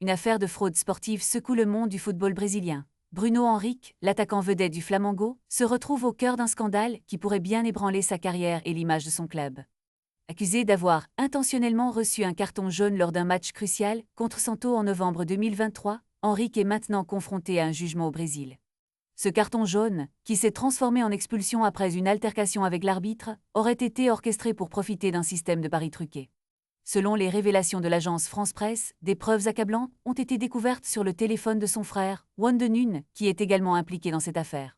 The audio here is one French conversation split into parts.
Une affaire de fraude sportive secoue le monde du football brésilien. Bruno Henrique, l'attaquant vedette du Flamengo, se retrouve au cœur d'un scandale qui pourrait bien ébranler sa carrière et l'image de son club. Accusé d'avoir intentionnellement reçu un carton jaune lors d'un match crucial contre Santos en novembre 2023, Henrique est maintenant confronté à un jugement au Brésil. Ce carton jaune, qui s'est transformé en expulsion après une altercation avec l'arbitre, aurait été orchestré pour profiter d'un système de paris truqué. Selon les révélations de l'agence France Presse, des preuves accablantes ont été découvertes sur le téléphone de son frère, Wonder Nunes, qui est également impliqué dans cette affaire.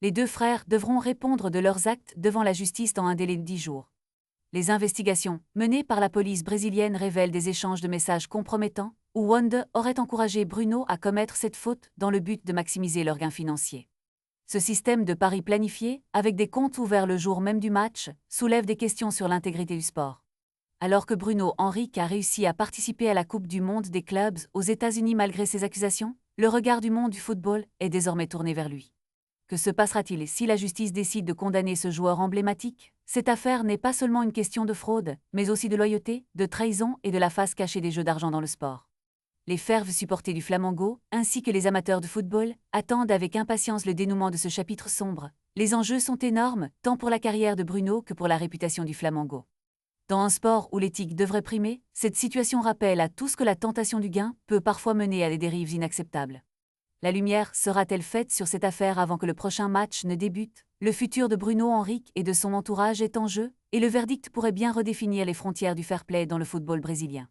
Les deux frères devront répondre de leurs actes devant la justice dans un délai de 10 jours. Les investigations menées par la police brésilienne révèlent des échanges de messages compromettants où Wonder aurait encouragé Bruno à commettre cette faute dans le but de maximiser leurs gains financiers. Ce système de paris planifié, avec des comptes ouverts le jour même du match, soulève des questions sur l'intégrité du sport. Alors que Bruno Henrique a réussi à participer à la Coupe du monde des clubs aux États-Unis malgré ses accusations, le regard du monde du football est désormais tourné vers lui. Que se passera-t-il si la justice décide de condamner ce joueur emblématique? Cette affaire n'est pas seulement une question de fraude, mais aussi de loyauté, de trahison et de la face cachée des jeux d'argent dans le sport. Les fervents supporters du Flamengo, ainsi que les amateurs de football, attendent avec impatience le dénouement de ce chapitre sombre. Les enjeux sont énormes, tant pour la carrière de Bruno que pour la réputation du Flamengo. Dans un sport où l'éthique devrait primer, cette situation rappelle à tous que la tentation du gain peut parfois mener à des dérives inacceptables. La lumière sera-t-elle faite sur cette affaire avant que le prochain match ne débute? Le futur de Bruno Henrique et de son entourage est en jeu, et le verdict pourrait bien redéfinir les frontières du fair-play dans le football brésilien.